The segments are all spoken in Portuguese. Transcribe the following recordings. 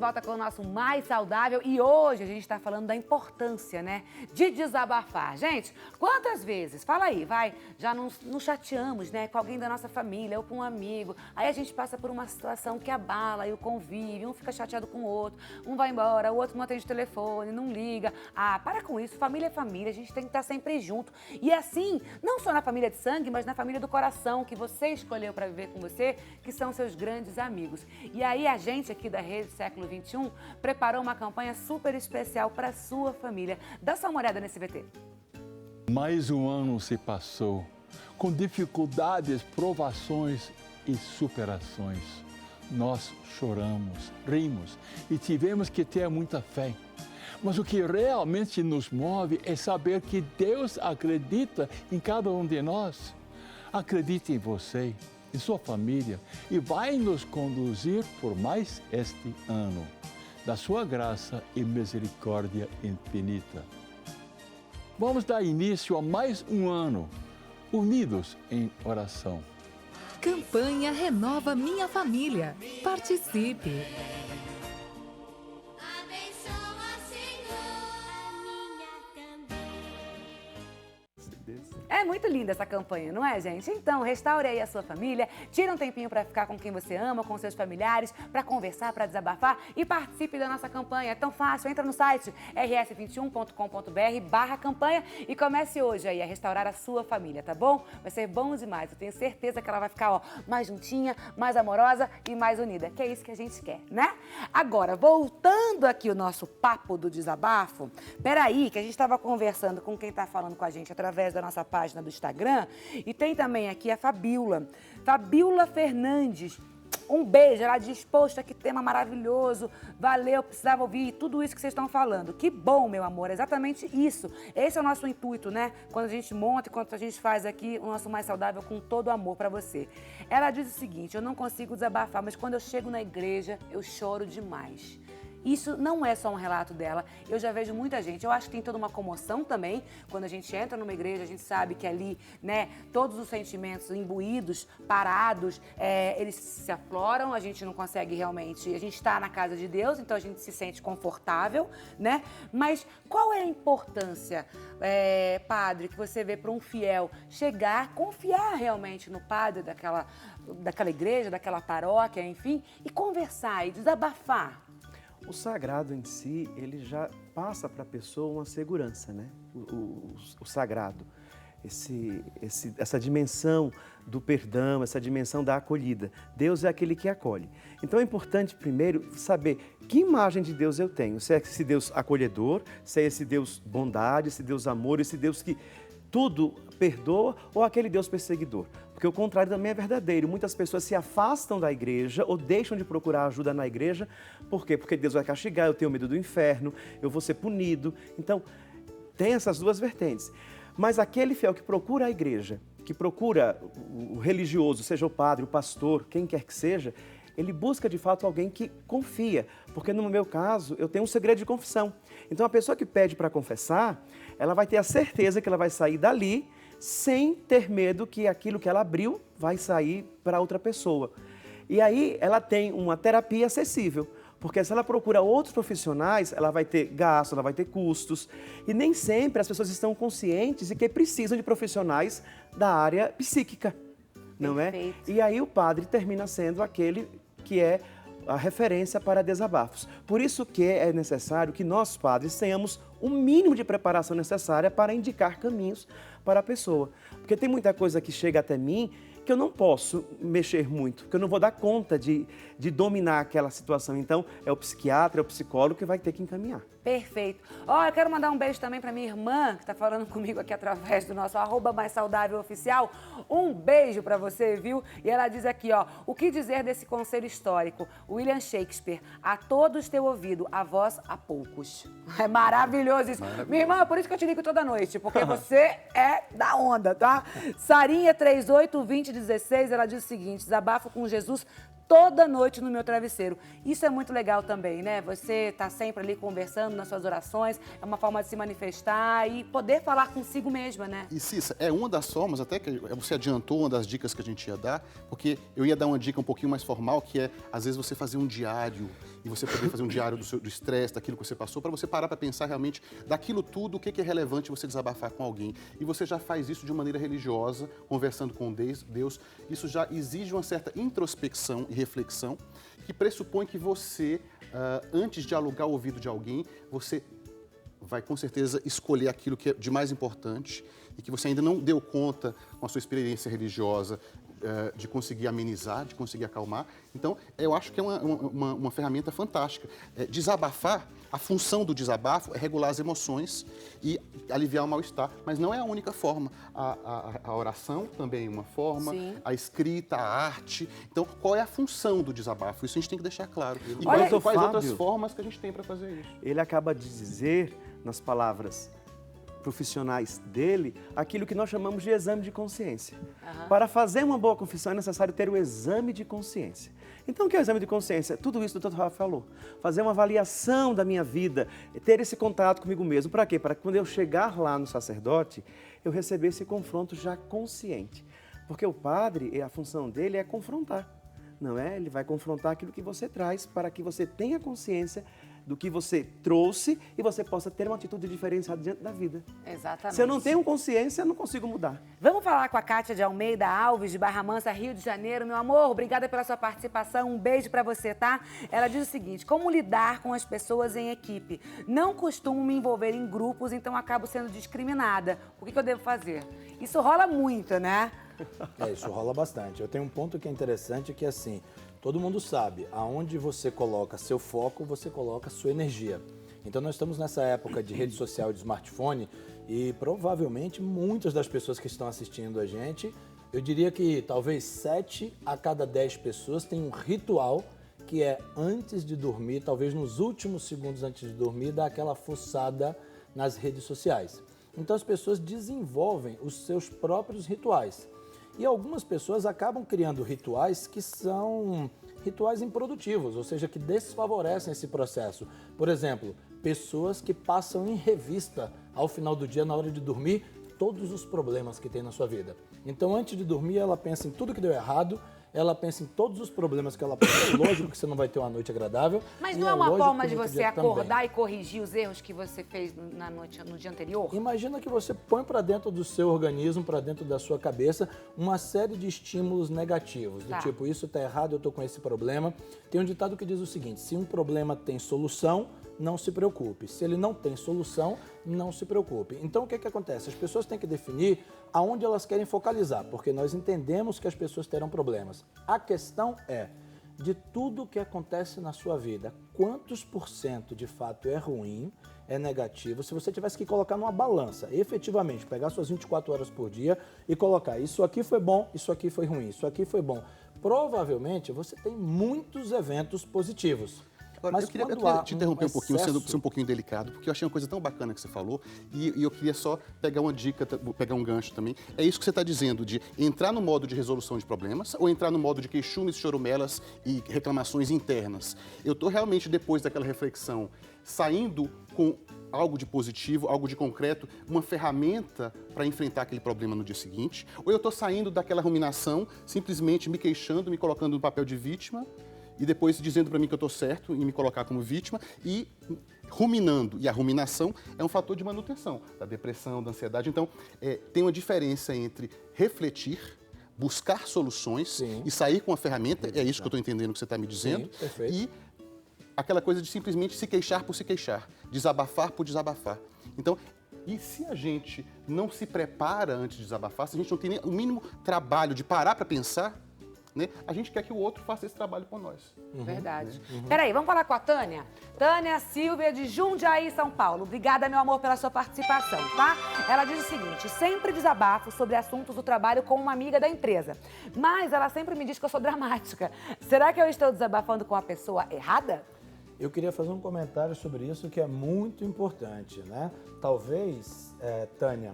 volta com o nosso Mais Saudável e hoje a gente está falando da importância, né, de desabafar. Gente, quantas vezes, fala aí, vai, já nos chateamos, né, com alguém da nossa família ou com um amigo, aí a gente passa por uma situação que abala e o convívio, um fica chateado com o outro, um vai embora, o outro não atende o telefone, não liga. Ah, para com isso, família é família, a gente tem que estar sempre junto. E assim, não só na família de sangue, mas na família do coração, que você escolheu para viver com você, que são seus grandes amigos. E aí a gente aqui da Rede Século XXI preparou uma campanha super especial para a sua família. Dá só uma olhada nesse VT. Mais um ano se passou, com dificuldades, provações e superações. Nós choramos, rimos e tivemos que ter muita fé. Mas o que realmente nos move é saber que Deus acredita em cada um de nós. Acredite em você, em sua família e vai nos conduzir por mais este ano, da sua graça e misericórdia infinita. Vamos dar início a mais um ano, unidos em oração. Campanha Renova Minha Família. Participe! É muito linda essa campanha, não é, gente? Então, restaure aí a sua família, tira um tempinho para ficar com quem você ama, com seus familiares, para conversar, para desabafar e participe da nossa campanha. É tão fácil, entra no site rs21.com.br/campanha e comece hoje aí a restaurar a sua família, tá bom? Vai ser bom demais, eu tenho certeza que ela vai ficar, ó, mais juntinha, mais amorosa e mais unida, que é isso que a gente quer, né? Agora, voltando aqui o nosso papo do desabafo, peraí, que a gente estava conversando com quem tá falando com a gente através da nossa página do Instagram, e tem também aqui a Fabiola Fernandes. Um beijo, ela diz, poxa, que tema maravilhoso, valeu, precisava ouvir tudo isso que vocês estão falando. Que bom, meu amor, é exatamente isso. Esse é o nosso intuito, né? Quando a gente monta e quando a gente faz aqui o nosso Mais Saudável com todo o amor pra você. Ela diz o seguinte, eu não consigo desabafar, mas quando eu chego na igreja, eu choro demais. Isso não é só um relato dela, eu já vejo muita gente, eu acho que tem toda uma comoção também, quando a gente entra numa igreja, a gente sabe que ali, né, todos os sentimentos imbuídos, parados, eles se afloram, a gente não consegue realmente, a gente está na casa de Deus, então a gente se sente confortável, né, mas qual é a importância, padre, que você vê para um fiel chegar, confiar realmente no padre daquela igreja, daquela paróquia, enfim, e conversar e desabafar? O sagrado em si, ele já passa para a pessoa uma segurança, né? O sagrado, essa dimensão do perdão, essa dimensão da acolhida. Deus é aquele que acolhe. Então é importante primeiro saber que imagem de Deus eu tenho. Se é esse Deus acolhedor, se é esse Deus bondade, esse Deus amor, esse Deus que tudo perdoa ou aquele Deus perseguidor. Porque o contrário também é verdadeiro. Muitas pessoas se afastam da igreja ou deixam de procurar ajuda na igreja. Por quê? Porque Deus vai castigar, eu tenho medo do inferno, eu vou ser punido. Então, tem essas duas vertentes. Mas aquele fiel que procura a igreja, que procura o religioso, seja o padre, o pastor, quem quer que seja, ele busca de fato alguém que confia. Porque no meu caso, eu tenho um segredo de confissão. Então, a pessoa que pede para confessar, ela vai ter a certeza que ela vai sair dali sem ter medo que aquilo que ela abriu vai sair para outra pessoa. E aí ela tem uma terapia acessível, porque se ela procura outros profissionais, ela vai ter gasto, ela vai ter custos. E nem sempre as pessoas estão conscientes de que precisam de profissionais da área psíquica, não é? E aí o padre termina sendo aquele que é a referência para desabafos. Por isso que é necessário que nós, padres, tenhamos o mínimo de preparação necessária para indicar caminhos para a pessoa. Porque tem muita coisa que chega até mim que eu não posso mexer muito, que eu não vou dar conta de dominar aquela situação. Então, é o psiquiatra, é o psicólogo que vai ter que encaminhar. Perfeito. Ó, eu quero mandar um beijo também para minha irmã, que está falando comigo aqui através do nosso @maissaudáveloficial. Um beijo para você, viu? E ela diz aqui, ó, o que dizer desse conselho histórico? William Shakespeare, a todos teu ouvido, a vós a poucos. É maravilhoso isso. Maravilhoso. Minha irmã, por isso que eu te ligo toda noite, porque você é da onda, tá? Sarinha 382016, ela diz o seguinte, desabafo com Jesus toda noite no meu travesseiro. Isso é muito legal também, né? Você tá sempre ali conversando nas suas orações, é uma forma de se manifestar e poder falar consigo mesma, né? E Cissa, é uma das formas, até que você adiantou uma das dicas que a gente ia dar, porque eu ia dar uma dica um pouquinho mais formal, que é, às vezes, você fazer um diário, e você poder fazer um diário do estresse, daquilo que você passou, para você parar para pensar realmente daquilo tudo, o que é relevante você desabafar com alguém. E você já faz isso de maneira religiosa, conversando com Deus. Isso já exige uma certa introspecção e reflexão, que pressupõe que você, antes de alugar o ouvido de alguém, você vai com certeza escolher aquilo que é de mais importante e que você ainda não deu conta com a sua experiência religiosa de conseguir amenizar, de conseguir acalmar. Então, eu acho que é uma ferramenta fantástica. Desabafar, a função do desabafo é regular as emoções e aliviar o mal-estar, mas não é a única forma. A oração também é uma forma, Sim. a escrita, a arte. Então, qual é a função do desabafo? Isso a gente tem que deixar claro. E Olha, quais Fábio, outras formas que a gente tem para fazer isso? Ele acaba de dizer, nas palavras profissionais dele, aquilo que nós chamamos de exame de consciência. Para fazer uma boa confissão é necessário ter o exame de consciência. Então, o que é o exame de consciência? Tudo isso que o Dr. Rafa falou. Fazer uma avaliação da minha vida, ter esse contato comigo mesmo. Para quê? Para que quando eu chegar lá no sacerdote, eu receber esse confronto já consciente. Porque o padre, a função dele é confrontar. Não é? Ele vai confrontar aquilo que você traz para que você tenha consciência do que você trouxe e você possa ter uma atitude diferenciada diante da vida. Exatamente. Se eu não tenho consciência, eu não consigo mudar. Vamos falar com a Kátia de Almeida Alves, de Barra Mansa, Rio de Janeiro. Meu amor, obrigada pela sua participação. Um beijo pra você, tá? Ela diz o seguinte: como lidar com as pessoas em equipe? Não costumo me envolver em grupos, então acabo sendo discriminada. O que eu devo fazer? Isso rola muito, né? Isso rola bastante. Eu tenho um ponto que é interessante, que é assim, todo mundo sabe, aonde você coloca seu foco, você coloca sua energia. Então nós estamos nessa época de rede social e de smartphone e provavelmente muitas das pessoas que estão assistindo a gente, eu diria que talvez 7 a cada 10 pessoas têm um ritual que é antes de dormir, talvez nos últimos segundos antes de dormir, dar aquela fuçada nas redes sociais. Então as pessoas desenvolvem os seus próprios rituais. E algumas pessoas acabam criando rituais que são rituais improdutivos, ou seja, que desfavorecem esse processo. Por exemplo, pessoas que passam em revista ao final do dia, na hora de dormir, todos os problemas que tem na sua vida. Então, antes de dormir, ela pensa em tudo que deu errado, ela pensa em todos os problemas que ela passou. Lógico que você não vai ter uma noite agradável. Mas e não é uma lógico forma que de no outro você dia acordar também. e corrigir os erros que você fez no dia anterior? Imagina que você põe para dentro do seu organismo, para dentro da sua cabeça, uma série de estímulos negativos. Do tipo, isso está errado, eu estou com esse problema. Tem um ditado que diz o seguinte: se um problema tem solução, não se preocupe. Se ele não tem solução, não se preocupe. Então, o que acontece? As pessoas têm que definir aonde elas querem focalizar, porque nós entendemos que as pessoas terão problemas. A questão é, de tudo que acontece na sua vida, quantos % de fato é ruim, é negativo? Se você tivesse que colocar numa balança, efetivamente, pegar suas 24 horas por dia e colocar isso aqui foi bom, isso aqui foi ruim, isso aqui foi bom, provavelmente você tem muitos eventos positivos. Agora, Mas eu queria quando te interromper um pouquinho, excesso... sendo um pouquinho delicado, porque eu achei uma coisa tão bacana que você falou e eu queria só pegar uma dica, pegar um gancho também. É isso que você está dizendo, de entrar no modo de resolução de problemas ou entrar no modo de queixumes, chorumelas e reclamações internas. Eu estou realmente, depois daquela reflexão, saindo com algo de positivo, algo de concreto, uma ferramenta para enfrentar aquele problema no dia seguinte, ou eu estou saindo daquela ruminação, simplesmente me queixando, me colocando no papel de vítima, e depois dizendo para mim que eu estou certo em me colocar como vítima e ruminando. E a ruminação é um fator de manutenção da depressão, da ansiedade. Então, tem uma diferença entre refletir, buscar soluções e sair com a ferramenta, é isso que eu estou entendendo que você está me dizendo, e aquela coisa de simplesmente se queixar por se queixar, desabafar por desabafar. Então, e se a gente não se prepara antes de desabafar, se a gente não tem nem o mínimo trabalho de parar para pensar, né? A gente quer que o outro faça esse trabalho por nós. Verdade. Peraí, vamos falar com a Tânia? Tânia Silvia, de Jundiaí, São Paulo. Obrigada, meu amor, pela sua participação, tá? Ela diz o seguinte: sempre desabafo sobre assuntos do trabalho com uma amiga da empresa, mas ela sempre me diz que eu sou dramática. Será que eu estou desabafando com a pessoa errada? Eu queria fazer um comentário sobre isso que é muito importante, né? Talvez, Tânia,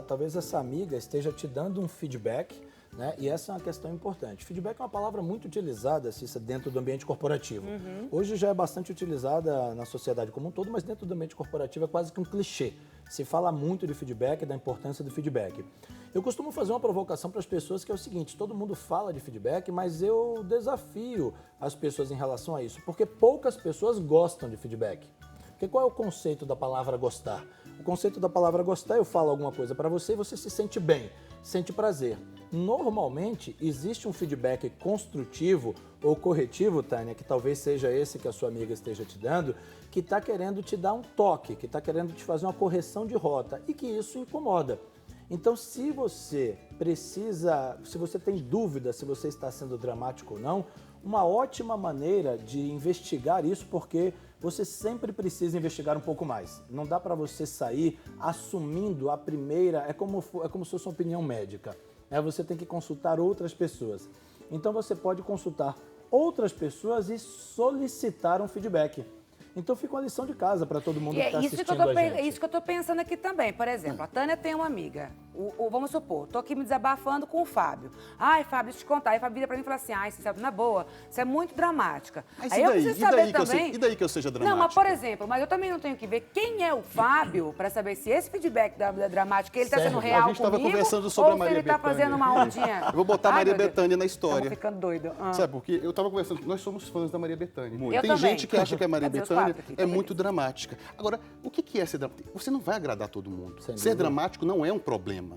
talvez essa amiga esteja te dando um feedback, né? E essa é uma questão importante. Feedback é uma palavra muito utilizada, Cissa, dentro do ambiente corporativo. Hoje já é bastante utilizada na sociedade como um todo, mas dentro do ambiente corporativo é quase que um clichê. Se fala muito de feedback, da importância do feedback. Eu costumo fazer uma provocação para as pessoas que é o seguinte: todo mundo fala de feedback, mas eu desafio as pessoas em relação a isso, porque poucas pessoas gostam de feedback. Porque qual é o conceito da palavra gostar? O conceito da palavra gostar, eu falo alguma coisa para você e você se sente bem, sente prazer. Normalmente, existe um feedback construtivo ou corretivo, Tânia, que talvez seja esse que a sua amiga esteja te dando, que está querendo te dar um toque, que está querendo te fazer uma correção de rota e que isso incomoda. Então, se você tem dúvida se você está sendo dramático ou não, uma ótima maneira de investigar isso, porque você sempre precisa investigar um pouco mais. Não dá para você sair assumindo a primeira, é como se fosse uma opinião médica. Você tem que consultar outras pessoas. Então, você pode consultar outras pessoas e solicitar um feedback. Então fica uma lição de casa para todo mundo que está assistindo a gente. É isso que eu estou pensando aqui também. Por exemplo, a Tânia tem uma amiga. Vamos supor, estou aqui me desabafando com o Fábio. Ai, Fábio, deixa eu te contar. Aí o Fábio vira para mim e fala assim: ai, você sabe, na boa, você é muito dramática. Mas aí eu preciso saber também. E daí que eu seja dramática? Não, mas por exemplo, mas eu também não tenho que ver quem é o Fábio para saber se esse feedback da dramática ele está sendo real a gente estava comigo, conversando sobre ou a Maria se ele está Bethânia. fazendo uma ondinha. Eu vou botar a Maria Bethânia na história. Estamos ficando doido. Sabe, porque eu estava conversando, nós somos fãs da Maria Bethânia. Eu Tem também. gente que acha que a Maria Cadê os Bethânia quatro aqui? é muito dramática. Agora, o que é ser dramático? Você não vai agradar todo mundo. Sem Ser dúvida. dramático não é um problema.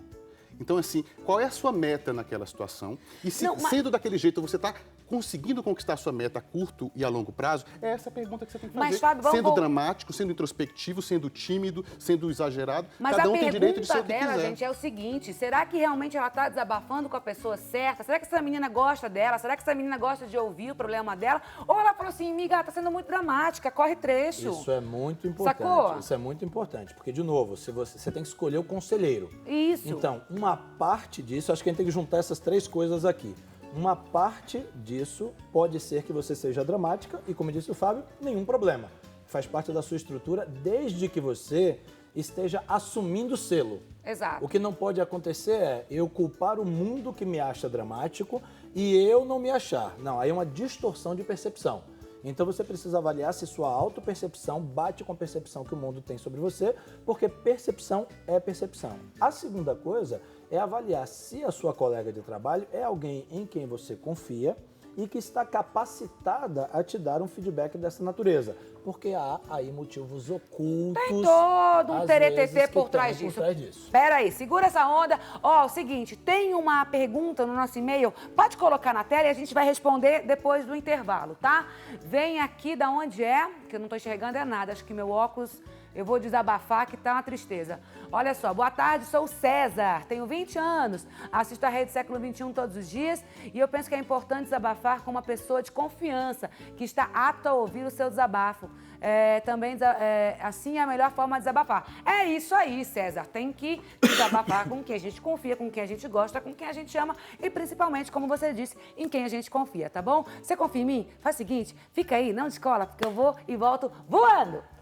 Então, assim, qual é a sua meta naquela situação? E se, sendo daquele jeito, você está conseguindo conquistar a sua meta a curto e a longo prazo? É essa a pergunta que você tem que fazer. Mas, Fábio, sendo dramático, sendo introspectivo, sendo tímido, sendo exagerado, Mas cada a um tem direito de ser o que pergunta dela, quiser. gente, é o seguinte: será que realmente ela está desabafando com a pessoa certa? Será que essa menina gosta dela? Será que essa menina gosta de ouvir o problema dela? Ou ela falou assim: amiga, tá sendo muito dramática, corre trecho. Isso é muito importante. Sacou? Isso é muito importante, porque, de novo, você tem que escolher o conselheiro. Isso. Então, uma parte disso, acho que a gente tem que juntar essas três coisas aqui. Uma parte disso pode ser que você seja dramática e, como disse o Fábio, nenhum problema. Faz parte da sua estrutura, desde que você esteja assumindo o selo. Exato. O que não pode acontecer é eu culpar o mundo que me acha dramático e eu não me achar. Não, aí é uma distorção de percepção. Então você precisa avaliar se sua autopercepção bate com a percepção que o mundo tem sobre você, porque percepção é percepção. A segunda coisa é avaliar se a sua colega de trabalho é alguém em quem você confia e que está capacitada a te dar um feedback dessa natureza. Porque há aí motivos ocultos. Tem todo um às teretetê vezes, que por trás tem disso. Pera aí, segura essa onda. Ó, o seguinte, tem uma pergunta no nosso e-mail. Pode colocar na tela e a gente vai responder depois do intervalo, tá? Vem aqui da onde é, que eu não tô enxergando é nada. Acho que meu óculos... Eu vou desabafar, que tá uma tristeza. Olha só, boa tarde, sou o César, tenho 20 anos, assisto a Rede Século XXI todos os dias e eu penso que é importante desabafar com uma pessoa de confiança, que está apta a ouvir o seu desabafo. Assim é a melhor forma de desabafar. É isso aí, César, tem que desabafar com quem a gente confia, com quem a gente gosta, com quem a gente ama e principalmente, como você disse, em quem a gente confia, tá bom? Você confia em mim? Faz o seguinte, fica aí, não descola, porque eu vou e volto voando.